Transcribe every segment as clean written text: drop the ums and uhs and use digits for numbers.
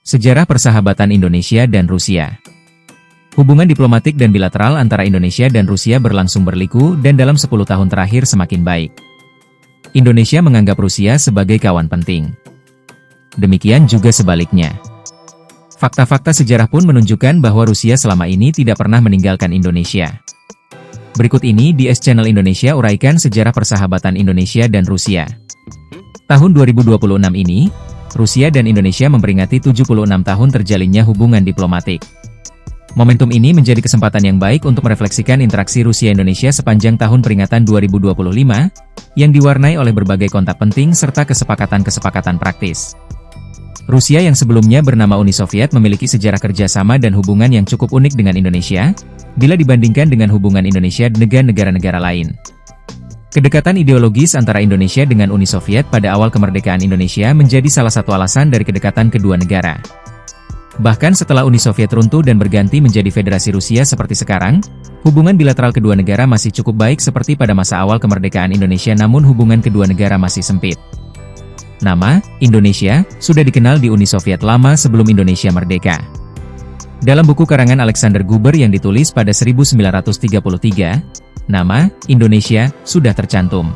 Sejarah persahabatan Indonesia dan Rusia. Hubungan diplomatik dan bilateral antara Indonesia dan Rusia berlangsung berliku dan dalam 10 tahun terakhir semakin baik. Indonesia menganggap Rusia sebagai kawan penting. Demikian juga sebaliknya. Fakta-fakta sejarah pun menunjukkan bahwa Rusia selama ini tidak pernah meninggalkan Indonesia. Berikut ini di S-Channel Indonesia uraikan sejarah persahabatan Indonesia dan Rusia. Tahun 2026 ini, Rusia dan Indonesia memperingati 76 tahun terjalinnya hubungan diplomatik. Momentum ini menjadi kesempatan yang baik untuk merefleksikan interaksi Rusia-Indonesia sepanjang tahun peringatan 2025, yang diwarnai oleh berbagai kontak penting serta kesepakatan-kesepakatan praktis. Rusia yang sebelumnya bernama Uni Soviet memiliki sejarah kerjasama dan hubungan yang cukup unik dengan Indonesia, bila dibandingkan dengan hubungan Indonesia dengan negara-negara lain. Kedekatan ideologis antara Indonesia dengan Uni Soviet pada awal kemerdekaan Indonesia menjadi salah satu alasan dari kedekatan kedua negara. Bahkan setelah Uni Soviet runtuh dan berganti menjadi Federasi Rusia seperti sekarang, hubungan bilateral kedua negara masih cukup baik seperti pada masa awal kemerdekaan Indonesia, namun hubungan kedua negara masih sempit. Nama Indonesia sudah dikenal di Uni Soviet lama sebelum Indonesia merdeka. Dalam buku karangan Alexander Gruber yang ditulis pada 1933, nama Indonesia sudah tercantum.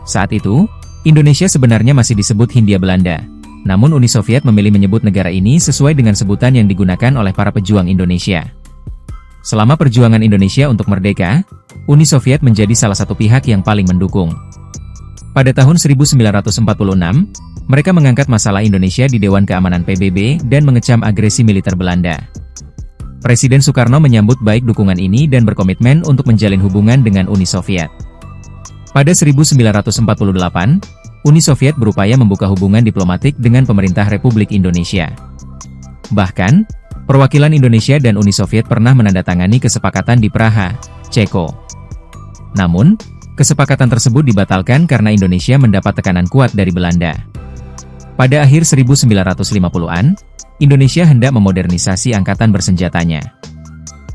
Saat itu, Indonesia sebenarnya masih disebut Hindia Belanda. Namun Uni Soviet memilih menyebut negara ini sesuai dengan sebutan yang digunakan oleh para pejuang Indonesia. Selama perjuangan Indonesia untuk merdeka, Uni Soviet menjadi salah satu pihak yang paling mendukung. Pada tahun 1946, mereka mengangkat masalah Indonesia di Dewan Keamanan PBB dan mengecam agresi militer Belanda. Presiden Soekarno menyambut baik dukungan ini dan berkomitmen untuk menjalin hubungan dengan Uni Soviet. Pada 1948, Uni Soviet berupaya membuka hubungan diplomatik dengan pemerintah Republik Indonesia. Bahkan, perwakilan Indonesia dan Uni Soviet pernah menandatangani kesepakatan di Praha, Ceko. Namun, kesepakatan tersebut dibatalkan karena Indonesia mendapat tekanan kuat dari Belanda. Pada akhir 1950-an, Indonesia hendak memodernisasi angkatan bersenjatanya.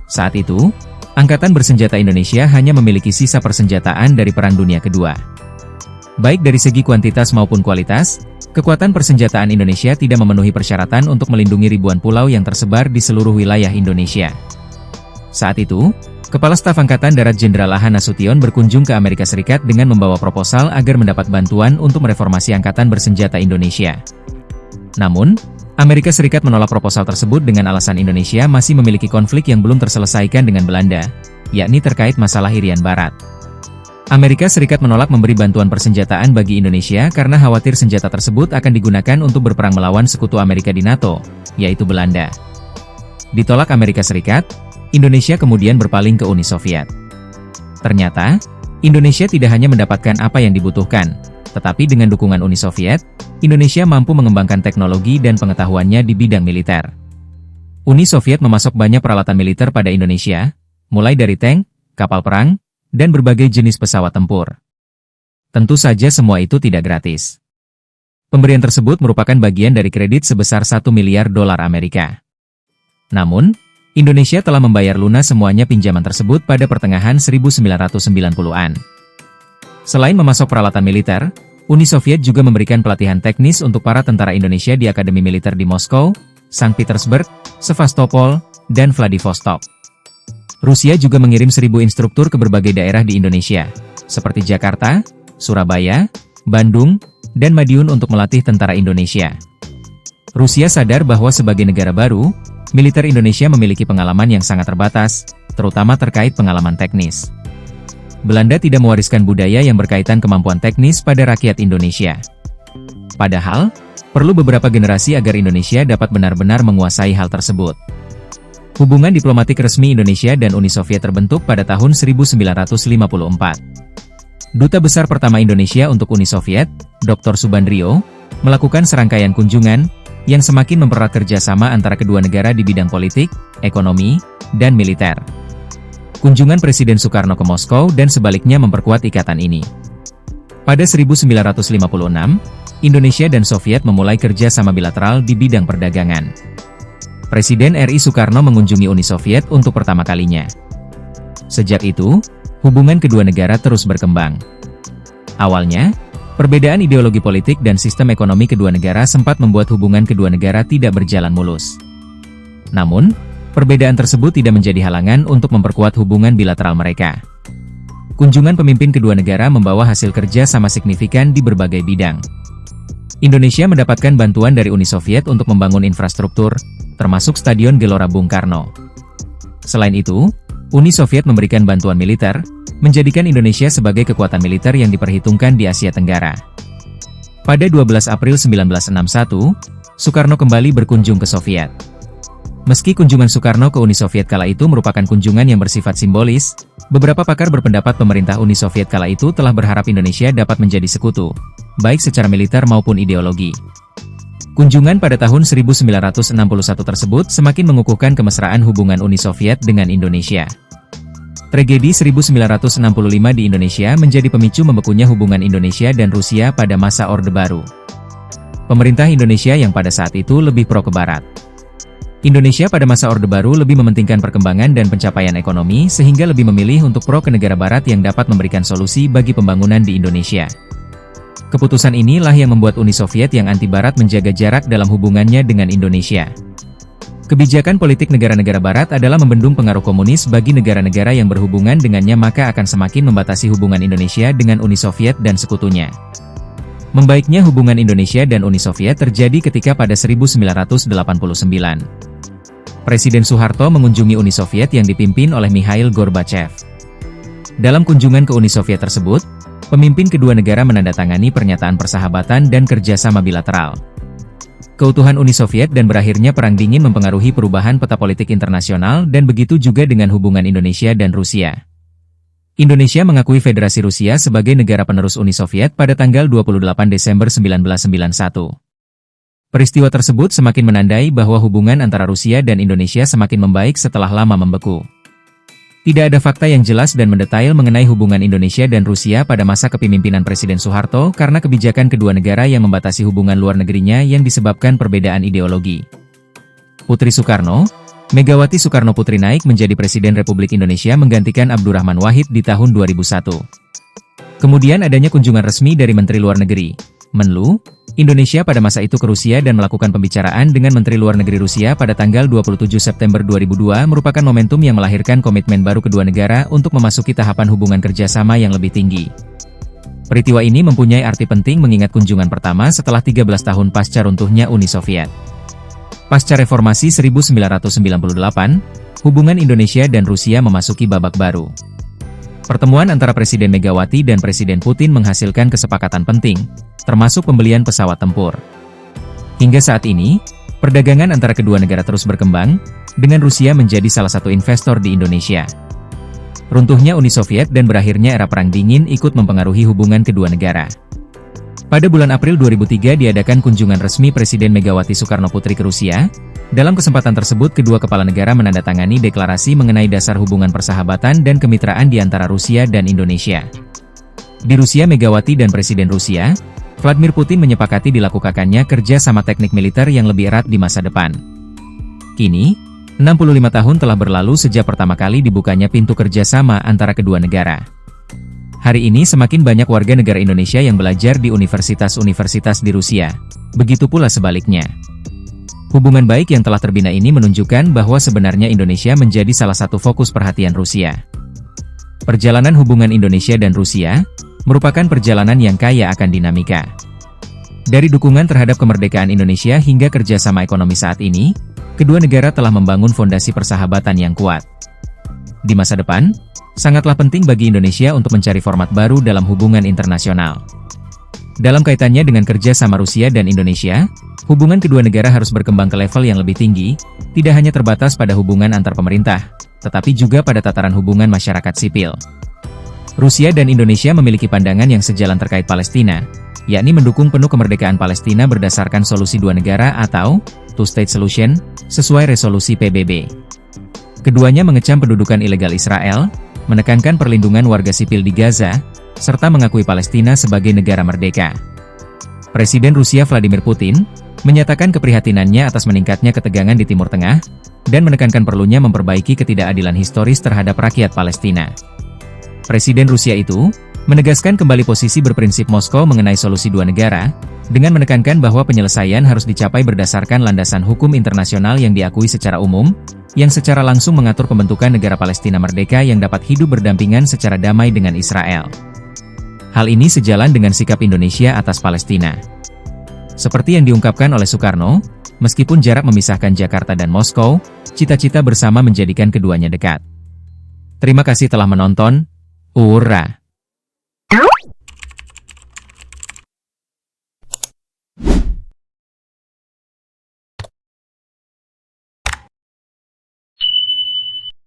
Saat itu, angkatan bersenjata Indonesia hanya memiliki sisa persenjataan dari Perang Dunia Kedua. Baik dari segi kuantitas maupun kualitas, kekuatan persenjataan Indonesia tidak memenuhi persyaratan untuk melindungi ribuan pulau yang tersebar di seluruh wilayah Indonesia. Saat itu, Kepala Staf Angkatan Darat Jenderal A.H. Nasution berkunjung ke Amerika Serikat dengan membawa proposal agar mendapat bantuan untuk mereformasi Angkatan Bersenjata Indonesia. Namun, Amerika Serikat menolak proposal tersebut dengan alasan Indonesia masih memiliki konflik yang belum terselesaikan dengan Belanda, yakni terkait masalah Irian Barat. Amerika Serikat menolak memberi bantuan persenjataan bagi Indonesia karena khawatir senjata tersebut akan digunakan untuk berperang melawan sekutu Amerika di NATO, yaitu Belanda. Ditolak Amerika Serikat, Indonesia kemudian berpaling ke Uni Soviet. Ternyata, Indonesia tidak hanya mendapatkan apa yang dibutuhkan, tetapi dengan dukungan Uni Soviet, Indonesia mampu mengembangkan teknologi dan pengetahuannya di bidang militer. Uni Soviet memasok banyak peralatan militer pada Indonesia, mulai dari tank, kapal perang, dan berbagai jenis pesawat tempur. Tentu saja semua itu tidak gratis. Pemberian tersebut merupakan bagian dari kredit sebesar $1 miliar Amerika. Namun, Indonesia telah membayar lunas semuanya pinjaman tersebut pada pertengahan 1990-an. Selain memasok peralatan militer, Uni Soviet juga memberikan pelatihan teknis untuk para tentara Indonesia di Akademi Militer di Moskow, Sankt Petersburg, Sevastopol, dan Vladivostok. Rusia juga mengirim 1.000 instruktur ke berbagai daerah di Indonesia, seperti Jakarta, Surabaya, Bandung, dan Madiun untuk melatih tentara Indonesia. Rusia sadar bahwa sebagai negara baru, militer Indonesia memiliki pengalaman yang sangat terbatas, terutama terkait pengalaman teknis. Belanda tidak mewariskan budaya yang berkaitan kemampuan teknis pada rakyat Indonesia. Padahal, perlu beberapa generasi agar Indonesia dapat benar-benar menguasai hal tersebut. Hubungan diplomatik resmi Indonesia dan Uni Soviet terbentuk pada tahun 1954. Duta Besar pertama Indonesia untuk Uni Soviet, Dr. Subandrio, melakukan serangkaian kunjungan, yang semakin mempererat kerjasama antara kedua negara di bidang politik, ekonomi, dan militer. Kunjungan Presiden Soekarno ke Moskow dan sebaliknya memperkuat ikatan ini. Pada 1956, Indonesia dan Soviet memulai kerja sama bilateral di bidang perdagangan. Presiden RI Soekarno mengunjungi Uni Soviet untuk pertama kalinya. Sejak itu, hubungan kedua negara terus berkembang. Awalnya, Perbedaan ideologi politik dan sistem ekonomi kedua negara sempat membuat hubungan kedua negara tidak berjalan mulus. Namun, perbedaan tersebut tidak menjadi halangan untuk memperkuat hubungan bilateral mereka. Kunjungan pemimpin kedua negara membawa hasil kerja sama signifikan di berbagai bidang. Indonesia mendapatkan bantuan dari Uni Soviet untuk membangun infrastruktur, termasuk Stadion Gelora Bung Karno. Selain itu, Uni Soviet memberikan bantuan militer, menjadikan Indonesia sebagai kekuatan militer yang diperhitungkan di Asia Tenggara. Pada 12 April 1961, Soekarno kembali berkunjung ke Soviet. Meski kunjungan Soekarno ke Uni Soviet kala itu merupakan kunjungan yang bersifat simbolis, beberapa pakar berpendapat pemerintah Uni Soviet kala itu telah berharap Indonesia dapat menjadi sekutu, baik secara militer maupun ideologi. Kunjungan pada tahun 1961 tersebut semakin mengukuhkan kemesraan hubungan Uni Soviet dengan Indonesia. Tragedi 1965 di Indonesia menjadi pemicu membekunya hubungan Indonesia dan Rusia pada masa Orde Baru. Pemerintah Indonesia yang pada saat itu lebih pro ke Barat. Indonesia pada masa Orde Baru lebih mementingkan perkembangan dan pencapaian ekonomi sehingga lebih memilih untuk pro ke negara Barat yang dapat memberikan solusi bagi pembangunan di Indonesia. Keputusan inilah yang membuat Uni Soviet yang anti-Barat menjaga jarak dalam hubungannya dengan Indonesia. Kebijakan politik negara-negara Barat adalah membendung pengaruh komunis bagi negara-negara yang berhubungan dengannya, maka akan semakin membatasi hubungan Indonesia dengan Uni Soviet dan sekutunya. Membaiknya hubungan Indonesia dan Uni Soviet terjadi ketika pada 1989. Presiden Soeharto mengunjungi Uni Soviet yang dipimpin oleh Mikhail Gorbachev. Dalam kunjungan ke Uni Soviet tersebut, pemimpin kedua negara menandatangani pernyataan persahabatan dan kerjasama bilateral. Keutuhan Uni Soviet dan berakhirnya Perang Dingin mempengaruhi perubahan peta politik internasional dan begitu juga dengan hubungan Indonesia dan Rusia. Indonesia mengakui Federasi Rusia sebagai negara penerus Uni Soviet pada tanggal 28 Desember 1991. Peristiwa tersebut semakin menandai bahwa hubungan antara Rusia dan Indonesia semakin membaik setelah lama membeku. Tidak ada fakta yang jelas dan mendetail mengenai hubungan Indonesia dan Rusia pada masa kepemimpinan Presiden Soeharto karena kebijakan kedua negara yang membatasi hubungan luar negerinya yang disebabkan perbedaan ideologi. Putri Soekarno, Megawati Soekarno Putri naik menjadi Presiden Republik Indonesia menggantikan Abdurrahman Wahid di tahun 2001. Kemudian adanya kunjungan resmi dari Menteri Luar Negeri, Menlu, Indonesia pada masa itu ke Rusia dan melakukan pembicaraan dengan Menteri Luar Negeri Rusia pada tanggal 27 September 2002 merupakan momentum yang melahirkan komitmen baru kedua negara untuk memasuki tahapan hubungan kerjasama yang lebih tinggi. Peristiwa ini mempunyai arti penting mengingat kunjungan pertama setelah 13 tahun pasca runtuhnya Uni Soviet. Pasca reformasi 1998, hubungan Indonesia dan Rusia memasuki babak baru. Pertemuan antara Presiden Megawati dan Presiden Putin menghasilkan kesepakatan penting, termasuk pembelian pesawat tempur. Hingga saat ini, perdagangan antara kedua negara terus berkembang, dengan Rusia menjadi salah satu investor di Indonesia. Runtuhnya Uni Soviet dan berakhirnya era Perang Dingin ikut mempengaruhi hubungan kedua negara. Pada bulan April 2003 diadakan kunjungan resmi Presiden Megawati Soekarno Putri ke Rusia. Dalam kesempatan tersebut kedua kepala negara menandatangani deklarasi mengenai dasar hubungan persahabatan dan kemitraan di antara Rusia dan Indonesia. Di Rusia, Megawati dan Presiden Rusia, Vladimir Putin menyepakati dilakukannya kerja sama teknik militer yang lebih erat di masa depan. Kini, 65 tahun telah berlalu sejak pertama kali dibukanya pintu kerjasama antara kedua negara. Hari ini semakin banyak warga negara Indonesia yang belajar di universitas-universitas di Rusia. Begitu pula sebaliknya. Hubungan baik yang telah terbina ini menunjukkan bahwa sebenarnya Indonesia menjadi salah satu fokus perhatian Rusia. Perjalanan hubungan Indonesia dan Rusia merupakan perjalanan yang kaya akan dinamika. Dari dukungan terhadap kemerdekaan Indonesia hingga kerjasama ekonomi saat ini, kedua negara telah membangun fondasi persahabatan yang kuat. Di masa depan, sangatlah penting bagi Indonesia untuk mencari format baru dalam hubungan internasional. Dalam kaitannya dengan kerja sama Rusia dan Indonesia, hubungan kedua negara harus berkembang ke level yang lebih tinggi, tidak hanya terbatas pada hubungan antar pemerintah, tetapi juga pada tataran hubungan masyarakat sipil. Rusia dan Indonesia memiliki pandangan yang sejalan terkait Palestina, yakni mendukung penuh kemerdekaan Palestina berdasarkan solusi dua negara atau two-state solution, sesuai resolusi PBB. Keduanya mengecam pendudukan ilegal Israel, menekankan perlindungan warga sipil di Gaza, serta mengakui Palestina sebagai negara merdeka. Presiden Rusia Vladimir Putin menyatakan keprihatinannya atas meningkatnya ketegangan di Timur Tengah, dan menekankan perlunya memperbaiki ketidakadilan historis terhadap rakyat Palestina. Presiden Rusia itu Menegaskan kembali posisi berprinsip Moskow mengenai solusi dua negara, dengan menekankan bahwa penyelesaian harus dicapai berdasarkan landasan hukum internasional yang diakui secara umum, yang secara langsung mengatur pembentukan negara Palestina merdeka yang dapat hidup berdampingan secara damai dengan Israel. Hal ini sejalan dengan sikap Indonesia atas Palestina. Seperti yang diungkapkan oleh Soekarno, meskipun jarak memisahkan Jakarta dan Moskow, cita-cita bersama menjadikan keduanya dekat. Terima kasih telah menonton. Ura.